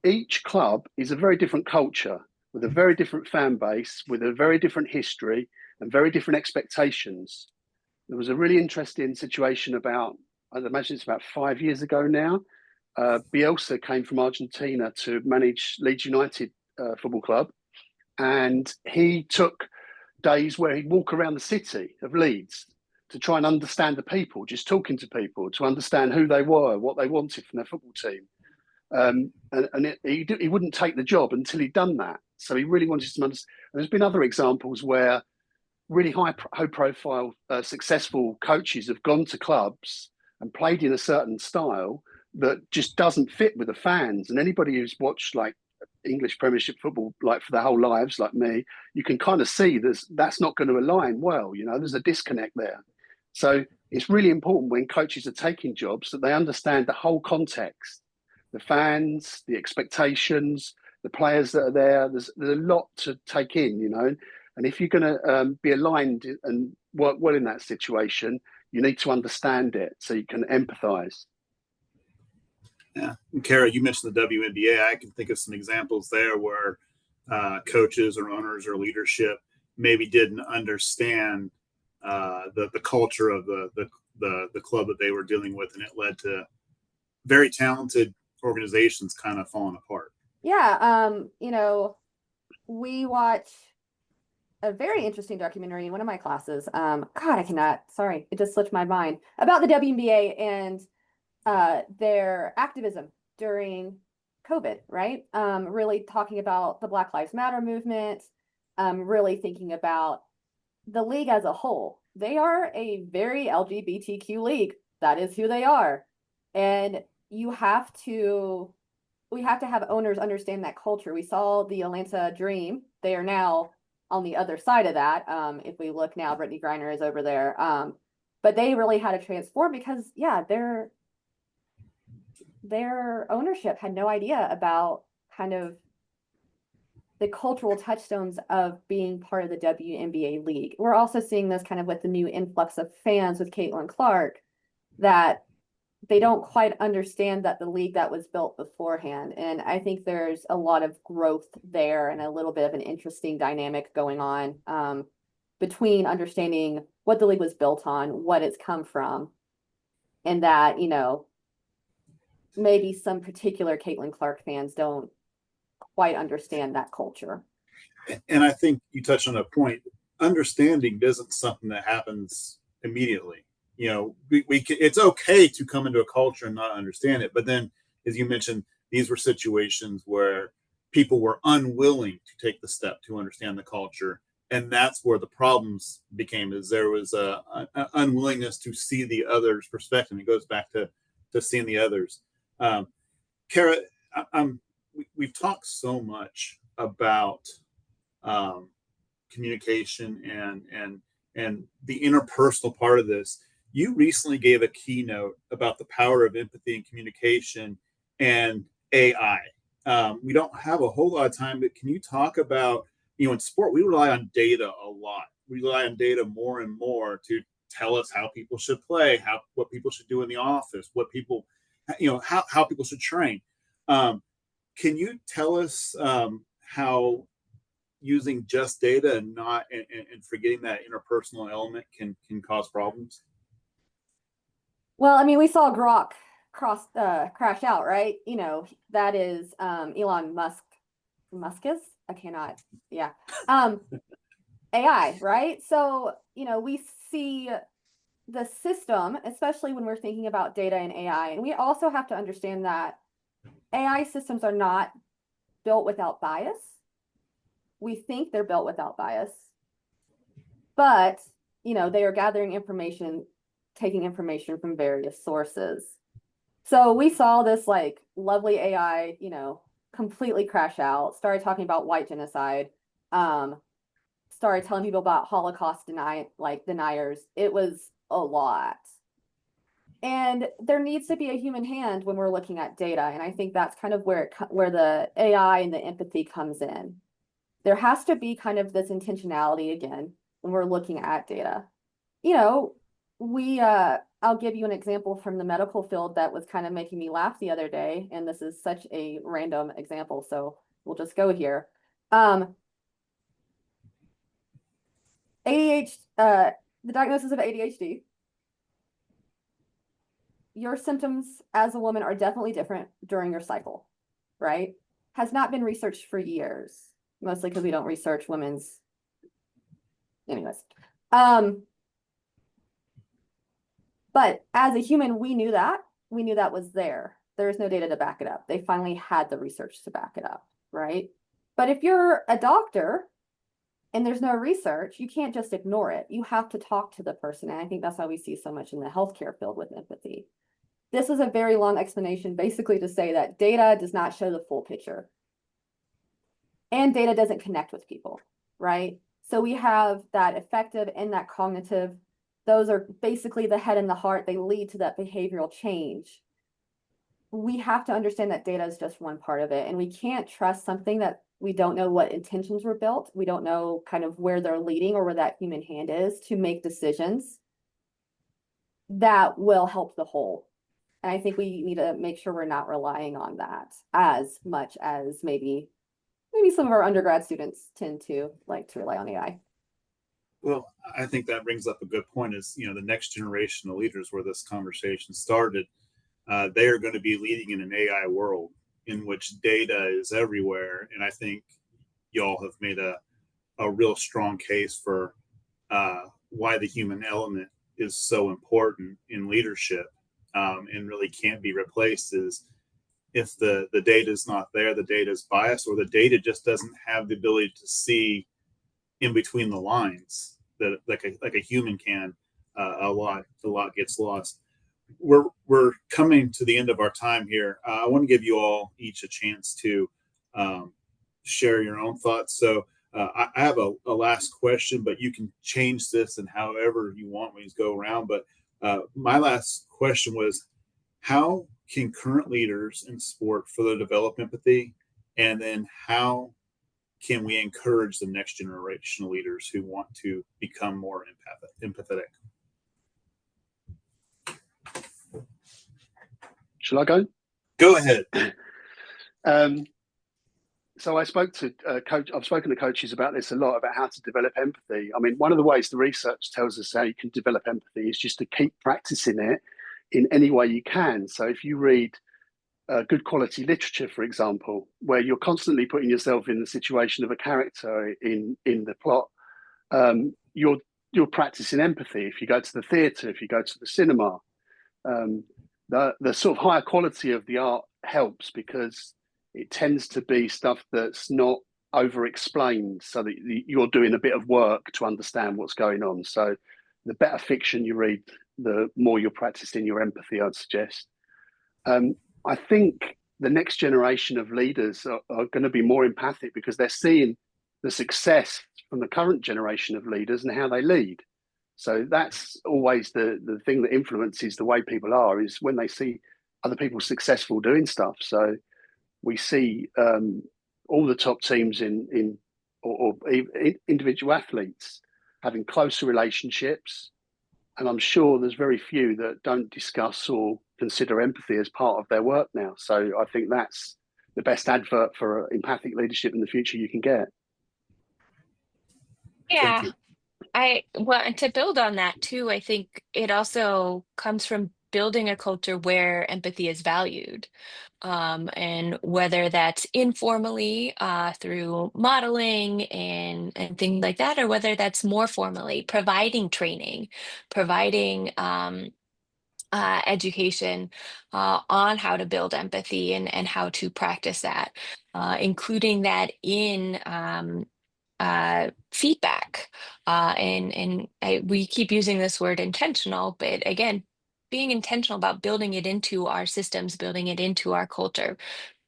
Each club is a very different culture with a very different fan base, with a very different history and very different expectations. There was a really interesting situation about, I'd imagine it's about 5 years ago now. Bielsa came from Argentina to manage Leeds United Football Club. And he took days where he'd walk around the city of Leeds to try and understand the people, just talking to people, to understand who they were, what they wanted from their football team. He wouldn't take the job until he'd done that. So he really wanted to understand. And there's been other examples where really high profile, successful coaches have gone to clubs and played in a certain style that just doesn't fit with the fans. And anybody who's watched, like, English Premiership football, like, for their whole lives, like me, you can kind of see that's not going to align well. There's a disconnect there. So it's really important when coaches are taking jobs that they understand the whole context. The fans, the expectations, the players that are there. There's a lot to take in, and if you're going to be aligned and work well in that situation, you need to understand it so you can empathize. Yeah. And Cara, you mentioned the WNBA. I can think of some examples there where coaches or owners or leadership maybe didn't understand the culture of the club that they were dealing with, and it led to very talented organizations kind of falling apart. Yeah. We watch a very interesting documentary in one of my classes. Sorry, it just slipped my mind, about the WNBA and their activism during COVID, right? Really talking about the Black Lives Matter movement, really thinking about the league as a whole. They are a very LGBTQ league. That is who they are. And we have to have owners understand that culture. We saw the Atlanta Dream. They are now on the other side of that. If we look now, Brittany Griner is over there. But they really had to transform because, yeah, their ownership had no idea about kind of the cultural touchstones of being part of the WNBA league. We're also seeing this kind of with the new influx of fans with Caitlin Clark, that they don't quite understand that the league that was built beforehand. And I think there's a lot of growth there and a little bit of an interesting dynamic going on between understanding what the league was built on, what it's come from, and that, maybe some particular Caitlin Clark fans don't quite understand that culture. And I think you touched on a point. Understanding isn't something that happens immediately. It's okay to come into a culture and not understand it. But then, as you mentioned, these were situations where people were unwilling to take the step to understand the culture. And that's where the problems became, is there was a unwillingness to see the other's perspective. It goes back to seeing the others. Cara, we've talked so much about communication and the interpersonal part of this. You recently gave a keynote about the power of empathy and communication and AI. We don't have a whole lot of time, but can you talk about, in sport, we rely on data a lot. We rely on data more and more to tell us how people should play, what people should do in the office, what people, how people should train. Can you tell us how using just data and forgetting that interpersonal element can cause problems? Well, we saw Grok crash out, right? That is Elon Musk's. I cannot. Yeah. AI, right? So, we see the system, especially when we're thinking about data and AI, and we also have to understand that AI systems are not built without bias. We think they're built without bias, but they are gathering information, taking information from various sources. So we saw this like lovely AI, completely crash out, started talking about white genocide, started telling people about Holocaust deniers. It was a lot. And there needs to be a human hand when we're looking at data. And I think that's kind of where the AI and the empathy comes in. There has to be kind of this intentionality again when we're looking at data. I'll give you an example from the medical field that was kind of making me laugh the other day. And this is such a random example, so we'll just go here. ADHD, the diagnosis of ADHD. Your symptoms as a woman are definitely different during your cycle, right? Has not been researched for years, mostly because we don't research women's. Anyways. But as a human, we knew that was there. There's no data to back it up. They finally had the research to back it up, right? But if you're a doctor and there's no research, you can't just ignore it. You have to talk to the person. And I think that's why we see so much in the healthcare field with empathy. This is a very long explanation, basically to say that data does not show the full picture. And data doesn't connect with people, right? So we have that affective and that cognitive. Those are basically the head and the heart. They lead to that behavioral change. We have to understand that data is just one part of it. And we can't trust something that we don't know what intentions were built. We don't know kind of where they're leading or where that human hand is to make decisions that will help the whole. And I think we need to make sure we're not relying on that as much as maybe some of our undergrad students tend to like to rely on AI. Well, I think that brings up a good point is, the next generation of leaders where this conversation started, they are going to be leading in an AI world in which data is everywhere. And I think y'all have made a real strong case for why the human element is so important in leadership and really can't be replaced is if the data is not there, the data is biased, or the data just doesn't have the ability to see in between the lines that like a human can. A lot gets lost. We're coming to the end of our time here. I want to give you all each a chance to share your own thoughts. So I have a last question, but you can change this and however you want when you go around. But my last question was, how can current leaders in sport further develop empathy? And then how can we encourage the next generation of leaders who want to become more empathetic? Shall I go? Go ahead. So I spoke to I've spoken to coaches about this a lot, about how to develop empathy. I mean, one of the ways the research tells us how you can develop empathy is just to keep practicing it in any way you can. So if you read good quality literature, for example, where you're constantly putting yourself in the situation of a character in the plot, you're practicing empathy. If you go to the theatre, if you go to the cinema, the sort of higher quality of the art helps because it tends to be stuff that's not over explained, so that you're doing a bit of work to understand what's going on. So the better fiction you read, the more you're practicing your empathy, I'd suggest. I think the next generation of leaders are going to be more empathic because they're seeing the success from the current generation of leaders and how they lead. So that's always the thing that influences the way people are, is when they see other people successful doing stuff. So we see all the top teams or individual athletes having closer relationships. And I'm sure there's very few that don't discuss or consider empathy as part of their work now. So I think that's the best advert for empathic leadership in the future you can get. Yeah. And to build on that too, I think it also comes from building a culture where empathy is valued. And whether that's informally through modeling and things like that, or whether that's more formally providing training, providing education on how to build empathy and how to practice that, including that in feedback. We keep using this word intentional, but again, being intentional about building it into our systems, building it into our culture,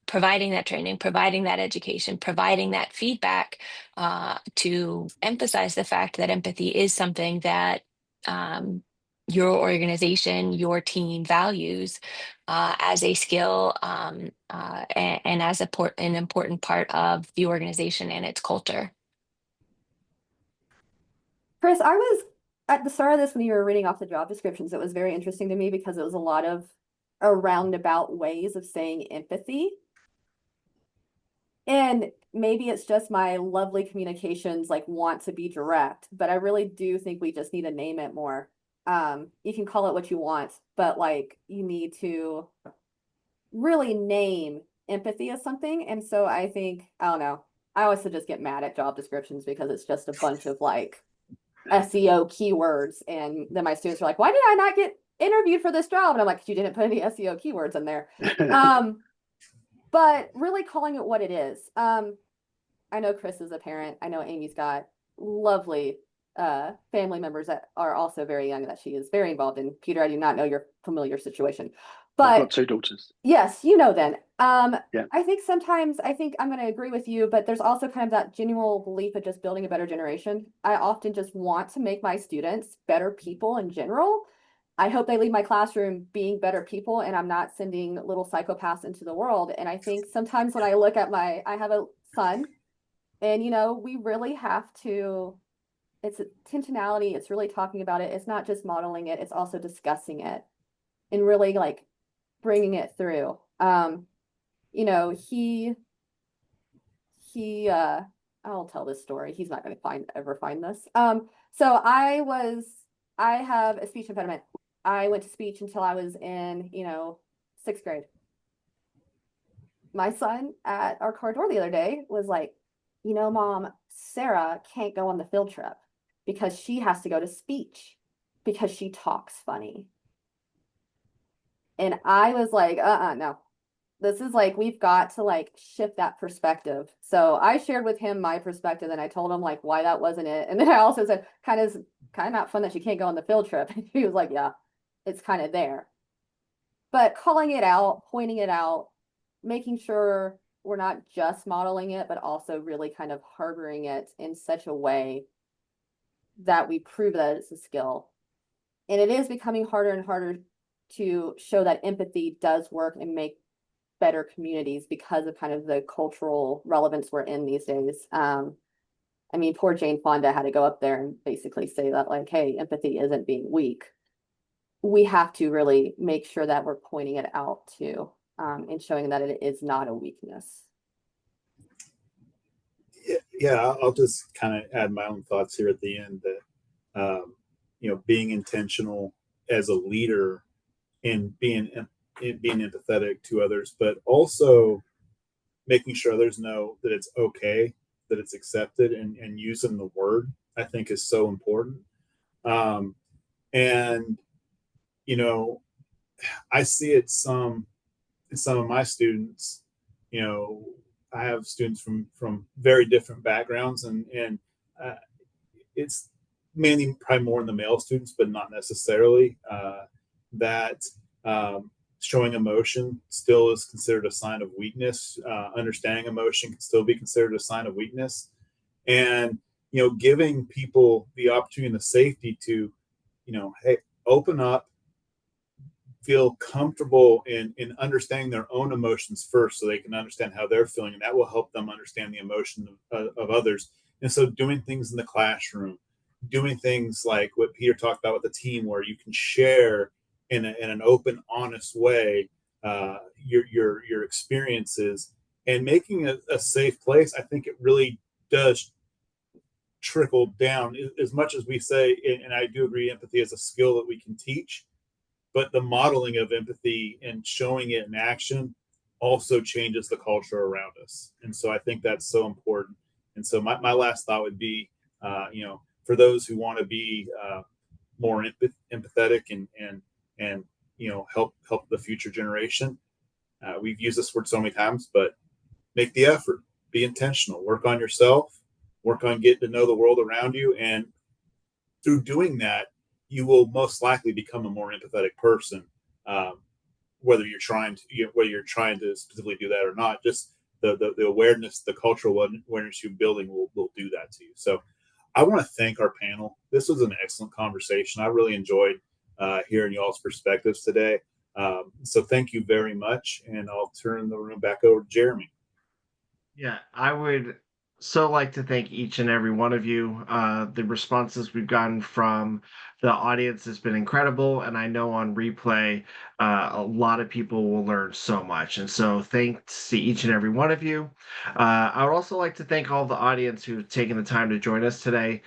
providing that training, providing that education, providing that feedback to emphasize the fact that empathy is something that your organization, your team values as a skill and as an important part of the organization and its culture. Chris, I was at the start of this when you were reading off the job descriptions. It was very interesting to me because it was a lot of roundabout ways of saying empathy. And maybe it's just my lovely communications like want to be direct, but I really do think we just need to name it more. You can call it what you want, but like you need to really name empathy as something. And so I think, I don't know, I always just get mad at job descriptions because it's just a bunch of like SEO keywords. And then my students are like, why did I not get interviewed for this job? And I'm like, you didn't put any SEO keywords in there. But really calling it what it is. I know Chris is a parent. I know Amy's got lovely family members that are also very young that she is very involved in. Peter, I do not know your familiar situation. But I've got 2 daughters. Yes, you know then. Yeah. I think sometimes I'm going to agree with you, but there's also kind of that genuine belief of just building a better generation. I often just want to make my students better people in general. I hope they leave my classroom being better people and I'm not sending little psychopaths into the world. And I think sometimes when I look at I have a son and, we really have to, it's intentionality. It's really talking about it. It's not just modeling it. It's also discussing it and really like bringing it through. I'll tell this story. He's not going to ever find this. So I have a speech impediment. I went to speech until I was in, 6th grade. My son at our car door the other day was like, Mom, Sarah can't go on the field trip because she has to go to speech because she talks funny. And I was like, no. This is like, we've got to like shift that perspective. So I shared with him my perspective and I told him like why that wasn't it. And then I also said, kind of not fun that she can't go on the field trip. And he was like, yeah, it's kind of there. But calling it out, pointing it out, making sure we're not just modeling it, but also really kind of harboring it in such a way that we prove that it's a skill. And it is becoming harder and harder to show that empathy does work and make better communities because of kind of the cultural relevance we're in these days. Poor Jane Fonda had to go up there and basically say that like, hey, empathy isn't being weak. We have to really make sure that we're pointing it out too, and showing that it is not a weakness. Yeah, I'll just kind of add my own thoughts here at the end that, being intentional as a leader and being empathetic to others, but also making sure others know that it's okay, that it's accepted, and using the word, I think is so important. And, I see it in some of my students, I have students from very different backgrounds and it's mainly probably more in the male students, but not necessarily that showing emotion still is considered a sign of weakness. Understanding emotion can still be considered a sign of weakness. And, giving people the opportunity and the safety to, hey, open up, feel comfortable in understanding their own emotions first so they can understand how they're feeling. And that will help them understand the emotion of others. And so doing things in the classroom, doing things like what Peter talked about with the team where you can share in an open, honest way your experiences and making a safe place. I think it really does trickle down as much as we say, and I do agree, empathy is a skill that we can teach, but the modeling of empathy and showing it in action also changes the culture around us. And so I think that's so important. And so my last thought would be, for those who want to be more empathetic and help the future generation. We've used this word so many times, but make the effort, be intentional, work on yourself, work on getting to know the world around you, and through doing that, you will most likely become a more empathetic person. Whether you're trying to specifically do that or not, just the awareness, the cultural awareness you're building will do that to you. So I want to thank our panel. This was an excellent conversation. I really enjoyed hearing y'all's perspectives today. So thank you very much, and I'll turn the room back over to Jeremy. Yeah, I would so like to thank each and every one of you. The responses we've gotten from the audience has been incredible, and I know on replay, a lot of people will learn so much. And so, thanks to each and every one of you. I would also like to thank all the audience who've taken the time to join us today.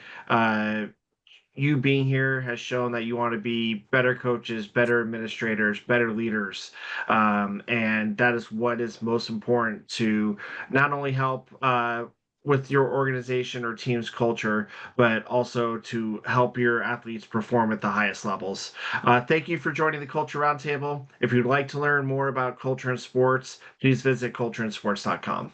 You being here has shown that you want to be better coaches, better administrators, better leaders. And that is what is most important to not only help with your organization or team's culture, but also to help your athletes perform at the highest levels. Thank you for joining the Culture Roundtable. If you'd like to learn more about culture and sports, please visit cultureandsports.com.